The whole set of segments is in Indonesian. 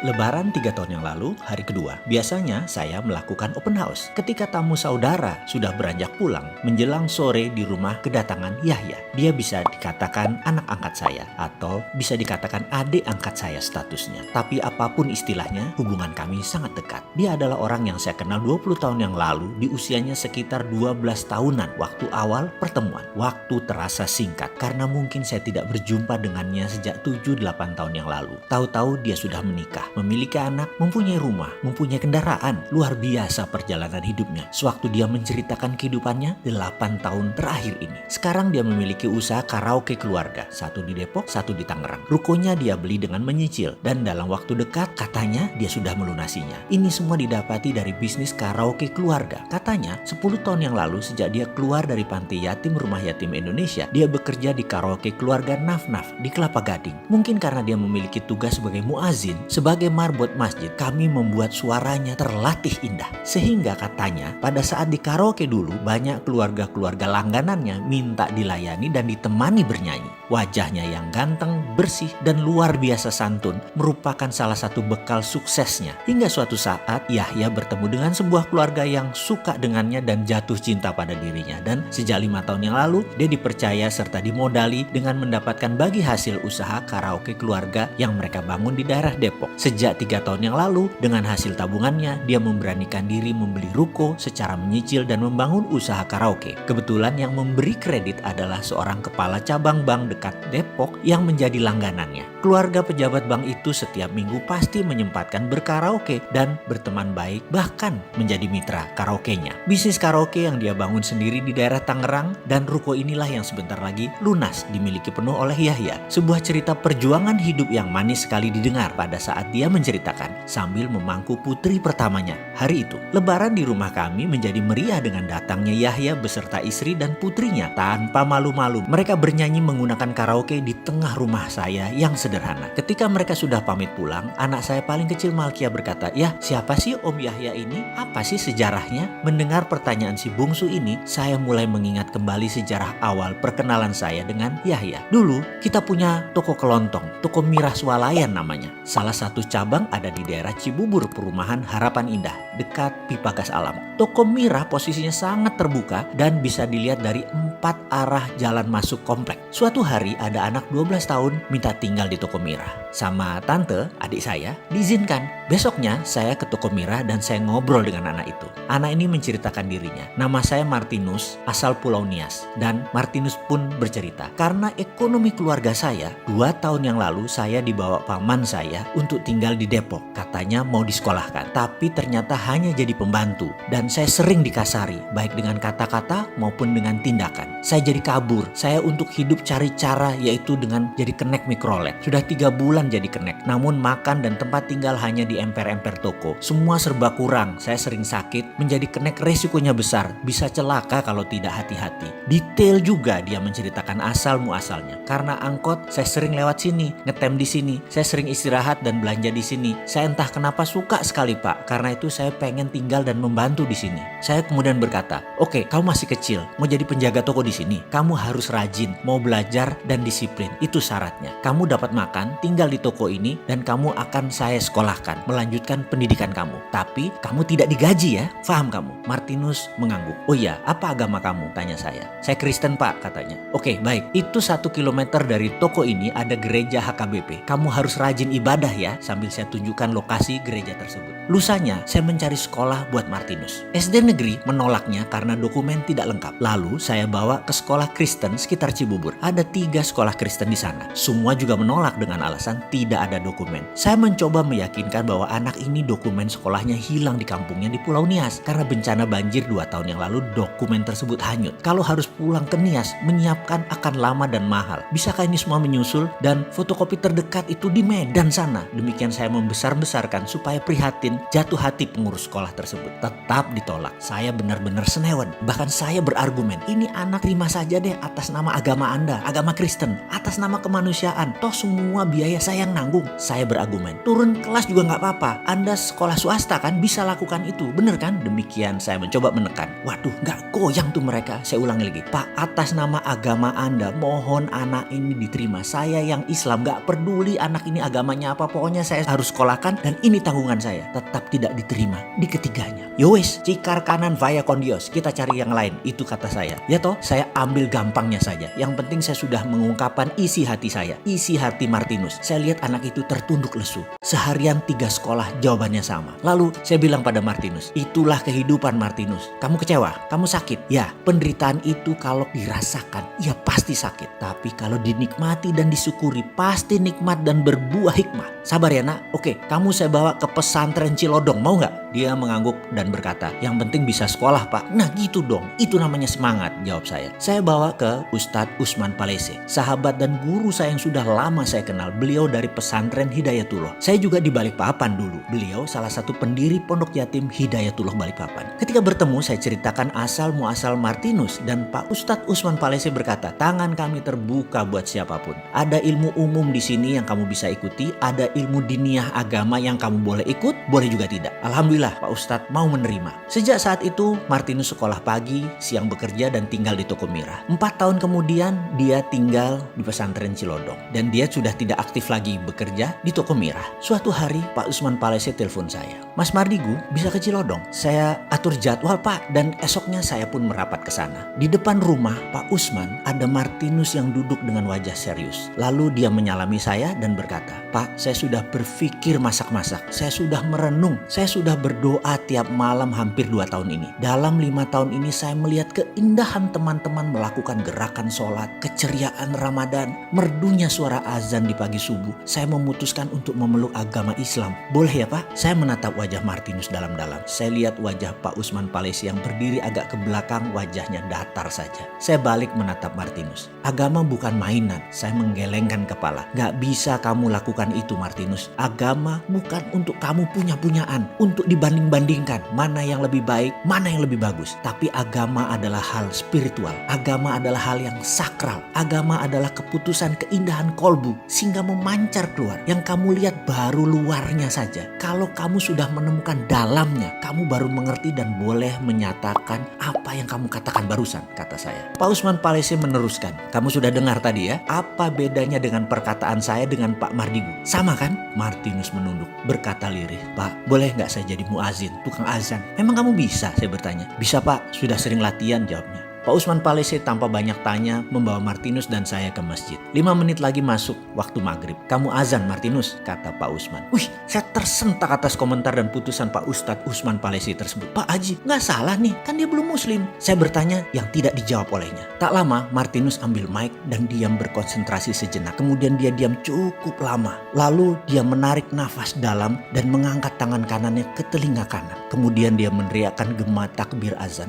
Lebaran 3 tahun yang lalu, hari kedua, biasanya saya melakukan open house. Ketika tamu saudara sudah beranjak pulang, menjelang sore di rumah kedatangan Yahya. Dia bisa dikatakan anak angkat saya, atau bisa dikatakan adik angkat saya statusnya. Tapi apapun istilahnya, hubungan kami sangat dekat. Dia adalah orang yang saya kenal 20 tahun yang lalu, di usianya sekitar 12 tahunan waktu awal pertemuan. Waktu terasa singkat, karena mungkin saya tidak berjumpa dengannya sejak 7-8 tahun yang lalu. Tahu-tahu dia sudah menikah, memiliki anak, mempunyai rumah, mempunyai kendaraan. Luar biasa perjalanan hidupnya. Sewaktu dia menceritakan kehidupannya 8 tahun terakhir ini. Sekarang dia memiliki usaha karaoke keluarga. Satu di Depok, satu di Tangerang. Rukonya dia beli dengan menyicil. Dan dalam waktu dekat katanya dia sudah melunasinya. Ini semua didapati dari bisnis karaoke keluarga. Katanya 10 tahun yang lalu sejak dia keluar dari panti yatim Rumah Yatim Indonesia, dia bekerja di karaoke keluarga Naf-Naf di Kelapa Gading. Mungkin karena dia memiliki tugas sebagai muazin, sebagai marbot masjid, kami membuat suaranya terlatih indah. Sehingga katanya pada saat di karaoke dulu banyak keluarga-keluarga langganannya minta dilayani dan ditemani bernyanyi. Wajahnya yang ganteng, bersih, dan luar biasa santun merupakan salah satu bekal suksesnya. Hingga suatu saat Yahya bertemu dengan sebuah keluarga yang suka dengannya dan jatuh cinta pada dirinya. Dan sejak 5 tahun yang lalu dia dipercaya serta dimodali dengan mendapatkan bagi hasil usaha karaoke keluarga yang mereka bangun di daerah Depok. Sejak 3 tahun yang lalu dengan hasil tabungannya dia memberanikan diri membeli ruko secara menyicil dan membangun usaha karaoke. Kebetulan yang memberi kredit adalah seorang kepala cabang bank dekat Depok yang menjadi langganannya. Keluarga pejabat bank itu setiap minggu pasti menyempatkan berkaraoke dan berteman baik, bahkan menjadi mitra karaokenya. Bisnis karaoke yang dia bangun sendiri di daerah Tangerang, dan ruko inilah yang sebentar lagi lunas dimiliki penuh oleh Yahya. Sebuah cerita perjuangan hidup yang manis sekali didengar pada saat dia menceritakan sambil memangku putri pertamanya. Hari itu, Lebaran di rumah kami menjadi meriah dengan datangnya Yahya beserta istri dan putrinya. Tanpa malu-malu, mereka bernyanyi menggunakan karaoke di tengah rumah saya yang sederhana. Ketika mereka sudah pamit pulang, anak saya paling kecil Malkia berkata, "Ya, siapa sih Om Yahya ini? Apa sih sejarahnya?" Mendengar pertanyaan si bungsu ini, saya mulai mengingat kembali sejarah awal perkenalan saya dengan Yahya. Dulu, kita punya toko kelontong, toko Mirah Swalayan namanya. Salah satu cabang ada di daerah Cibubur, perumahan Harapan Indah, dekat Pipa Gas Alam. Toko Mirah posisinya sangat terbuka dan bisa dilihat dari 4 arah jalan masuk komplek. Suatu hari ada anak 12 tahun minta tinggal di toko Mirah. Sama tante, adik saya, diizinkan. Besoknya saya ke toko Mirah dan saya ngobrol dengan anak itu. Anak ini menceritakan dirinya. "Nama saya Martinus, asal Pulau Nias." Dan Martinus pun bercerita, "Karena ekonomi keluarga saya, 2 tahun yang lalu saya dibawa paman saya untuk tinggal di Depok. Katanya mau disekolahkan, tapi ternyata hanya jadi pembantu. Dan saya sering dikasari, baik dengan kata-kata maupun dengan tindakan. Saya jadi kabur. Saya untuk hidup cari cara, yaitu dengan jadi kenek mikrolet. Sudah 3 bulan jadi kenek. Namun makan dan tempat tinggal hanya di emper-emper toko. Semua serba kurang. Saya sering sakit. Menjadi kenek resikonya besar. Bisa celaka kalau tidak hati-hati." Detail juga dia menceritakan asal muasalnya. "Karena angkot, saya sering lewat sini, ngetem di sini. Saya sering istirahat dan belanja di sini. Saya entah kenapa suka sekali, Pak. Karena itu saya pengen tinggal dan membantu di sini." Saya kemudian berkata, "Oke, kamu masih kecil, mau jadi penjaga toko di sini. Kamu harus rajin, mau belajar dan disiplin. Itu syaratnya. Kamu dapat makan, tinggal di toko ini, dan kamu akan saya sekolahkan, melanjutkan pendidikan kamu. Tapi kamu tidak digaji ya, paham kamu?" Martinus mengangguk. "Oh iya, apa agama kamu?" tanya saya. "Saya Kristen, Pak," katanya. "Oke, baik. Itu 1 kilometer dari toko ini ada gereja HKBP. Kamu harus rajin ibadah ya," sambil saya tunjukkan lokasi gereja tersebut. Lusanya, saya mencari sekolah buat Martinus. SD negeri menolaknya karena dokumen tidak lengkap. Lalu saya bawa ke sekolah Kristen sekitar Cibubur. Ada 3 sekolah Kristen di sana. Semua juga menolak dengan alasan tidak ada dokumen. Saya mencoba meyakinkan bahwa anak ini dokumen sekolahnya hilang di kampungnya di Pulau Nias. Karena bencana banjir 2 tahun yang lalu, dokumen tersebut hanyut. Kalau harus pulang ke Nias, menyiapkan akan lama dan mahal. Bisakah ini semua menyusul? Dan fotokopi terdekat itu di Medan sana. Demikian saya membesar-besarkan supaya prihatin, jatuh hati pengurus sekolah tersebut. Tetap ditolak. Saya benar-benar senewan. Bahkan saya berargumen, "Ini anak terima saja deh atas nama agama Anda, agama Kristen, atas nama kemanusiaan. Toh semua biaya saya yang nanggung." Saya berargumen, "Turun kelas juga nggak apa-apa. Anda sekolah swasta kan bisa lakukan itu, bener kan?" Demikian saya mencoba menekan. Waduh, nggak goyang tuh mereka. Saya ulangi lagi, "Pak, atas nama agama Anda, mohon anak ini diterima. Saya yang Islam, nggak peduli anak ini agamanya apa. Pokoknya saya saya harus sekolahkan dan ini tanggungan saya. Tetap tidak diterima di ketiganya. Yowes, cikar kanan vaya kondios, kita cari yang lain, itu kata saya. Ya toh, saya ambil gampangnya saja. Yang penting saya sudah mengungkapkan isi hati saya, isi hati Martinus. Saya lihat anak itu tertunduk lesu. Seharian 3 sekolah jawabannya sama. Lalu saya bilang pada Martinus, itulah kehidupan Martinus. Kamu kecewa, kamu sakit. Ya, penderitaan itu kalau dirasakan, ya pasti sakit. Tapi kalau dinikmati dan disyukuri, pasti nikmat dan berbuah hikmah. Sabar ya nak, oke, kamu saya bawa ke pesantren Cilodong, mau nggak? Dia mengangguk dan berkata, yang penting bisa sekolah pak. Nah gitu dong, itu namanya semangat, jawab saya. Saya bawa ke Ustadz Usman Palese, sahabat dan guru saya yang sudah lama saya kenal. Beliau dari pesantren Hidayatullah. Saya juga di Balikpapan dulu. Beliau salah satu pendiri pondok yatim Hidayatullah Balikpapan. Ketika bertemu saya ceritakan asal muasal Martinus dan Pak Ustadz Usman Palese berkata, tangan kami terbuka buat siapapun. Ada ilmu umum di sini yang kamu bisa ikuti, ada ilmu diniyah agama yang kamu boleh ikut, boleh juga tidak. Alhamdulillah Pak Ustadz mau menerima. Sejak saat itu Martinus sekolah pagi, siang bekerja dan tinggal di Toko Mirah. 4 tahun kemudian dia tinggal di pesantren Cilodong dan dia sudah tidak aktif lagi bekerja di Toko Mirah. Suatu hari Pak Usman Palese telepon saya, Mas Mardigu bisa ke Cilodong? Saya atur jadwal Pak dan esoknya saya pun merapat ke sana. Di depan rumah Pak Usman ada Martinus yang duduk dengan wajah serius. Lalu dia menyalami saya dan berkata, Pak, saya sudah berpikir masak-masak, saya sudah merenung, saya sudah berdoa tiap malam hampir 2 tahun ini. Dalam 5 tahun ini saya melihat keindahan teman-teman melakukan gerakan sholat, keceriaan Ramadan, merdunya suara azan di pagi subuh. Saya memutuskan untuk memeluk agama Islam. Boleh ya Pak? Saya menatap wajah Martinus dalam-dalam. Saya lihat wajah Pak Usman Palese yang berdiri agak ke belakang, wajahnya datar saja. Saya balik menatap Martinus. Agama bukan mainan. Saya menggelengkan kepala. Gak bisa kamu lakukan itu Martinus. Agama bukan untuk kamu punya-punyaan, untuk dibanding-bandingkan mana yang lebih baik, mana yang lebih bagus. Tapi agama adalah hal spiritual. Agama adalah hal yang sakral. Agama adalah keputusan keindahan kolbu sehingga memancar keluar. Yang kamu lihat baru luarnya saja. Kalau kamu sudah menemukan dalamnya, kamu baru mengerti dan boleh menyatakan apa yang kamu katakan barusan, kata saya. Pak Usman Palese meneruskan, kamu sudah dengar tadi ya, apa bedanya dengan perkataan saya dengan Pak Mardigu? Sama kan? Martinus menunduk, berkata lirih, Pak, boleh nggak saya jadi muazin, tukang azan? Memang kamu bisa? Saya bertanya. Bisa Pak, sudah sering latihan, jawabnya. Pak Usman Palese tanpa banyak tanya membawa Martinus dan saya ke masjid. 5 menit lagi masuk waktu maghrib. Kamu azan Martinus, kata Pak Usman. Wih, saya tersentak atas komentar dan putusan Pak Ustadz Usman Palese tersebut. Pak Haji, nggak salah nih, kan dia belum muslim. Saya bertanya yang tidak dijawab olehnya. Tak lama Martinus ambil mic dan diam berkonsentrasi sejenak. Kemudian dia diam cukup lama. Lalu dia menarik nafas dalam dan mengangkat tangan kanannya ke telinga kanan. Kemudian dia meneriakkan gema takbir azan.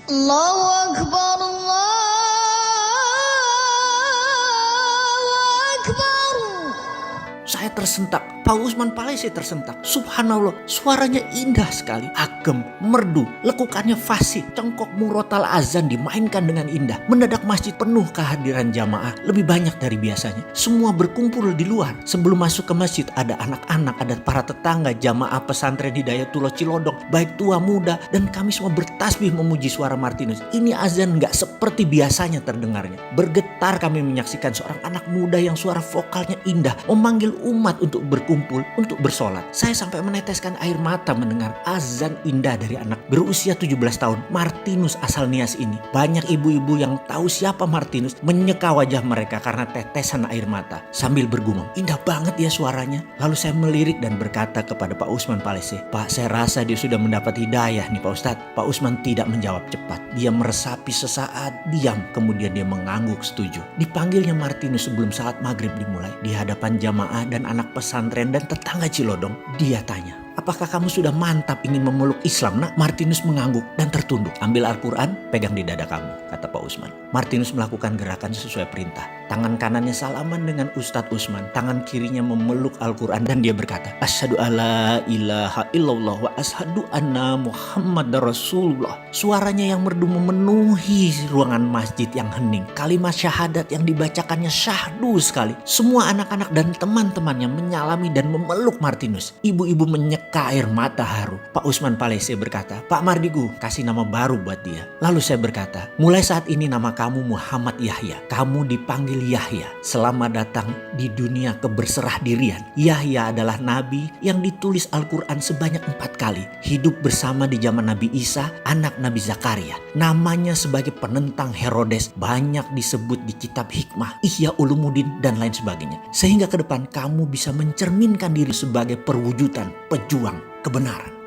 Allahu Akbar, Allahu Akbar. Saya tersentak, Pak Usman Palese tersentak. Subhanallah, suaranya indah sekali, agem, merdu, lekukannya fasih, cengkok murotal azan dimainkan dengan indah. Mendadak masjid penuh kehadiran jamaah, lebih banyak dari biasanya. Semua berkumpul di luar. Sebelum masuk ke masjid ada anak-anak, ada para tetangga, jamaah pesantren Hidayatullah Cilodong, baik tua muda, dan kami semua bertasbih memuji suara Martinus. Ini azan gak seperti biasanya terdengarnya. Bergetar kami menyaksikan seorang anak muda yang suara vokalnya indah, memanggil umat untuk berkumpul, untuk bersolat. Saya sampai meneteskan air mata mendengar azan indah dari anak berusia 17 tahun, Martinus asal Nias ini. Banyak ibu-ibu yang tahu siapa Martinus menyeka wajah mereka karena tetesan air mata sambil bergumam, indah banget ya suaranya. Lalu saya melirik dan berkata kepada Pak Usman Palese, Pak, saya rasa dia sudah mendapat hidayah nih Pak Ustadz. Pak Usman tidak menjawab cepat. Dia meresapi sesaat, diam, kemudian dia mengangguk setuju. Dipanggilnya Martinus sebelum salat maghrib dimulai. Di hadapan jamaah dan anak pesantren dan tetangga Cilodong, dia tanya, apakah kamu sudah mantap ingin memeluk Islam nak? Martinus mengangguk dan tertunduk. Ambil Al-Quran, pegang di dada kamu, kata Pak Usman. Martinus melakukan gerakan sesuai perintah. Tangan kanannya salaman dengan Ustadz Usman, tangan kirinya memeluk Al-Quran dan dia berkata, Asyhadu alla ilaha illallah wa asyhadu anna Muhammad Rasulullah. Suaranya yang merdu memenuhi ruangan masjid yang hening. Kalimat syahadat yang dibacakannya syahdu sekali. Semua anak-anak dan teman-temannya menyalami dan memeluk Martinus. Ibu-ibu menyeka Mereka air mata haru. Pak Usman Palese berkata, Pak Mardigu kasih nama baru buat dia. Lalu saya berkata, mulai saat ini nama kamu Muhammad Yahya. Kamu dipanggil Yahya. Selamat datang di dunia keberserah dirian. Yahya adalah nabi yang ditulis Al-Quran sebanyak 4 kali. Hidup bersama di zaman Nabi Isa, anak Nabi Zakaria. Namanya sebagai penentang Herodes banyak disebut di kitab hikmah, Ihya Ulumuddin dan lain sebagainya. Sehingga ke depan kamu bisa mencerminkan diri sebagai perwujudan pejuang kebenaran.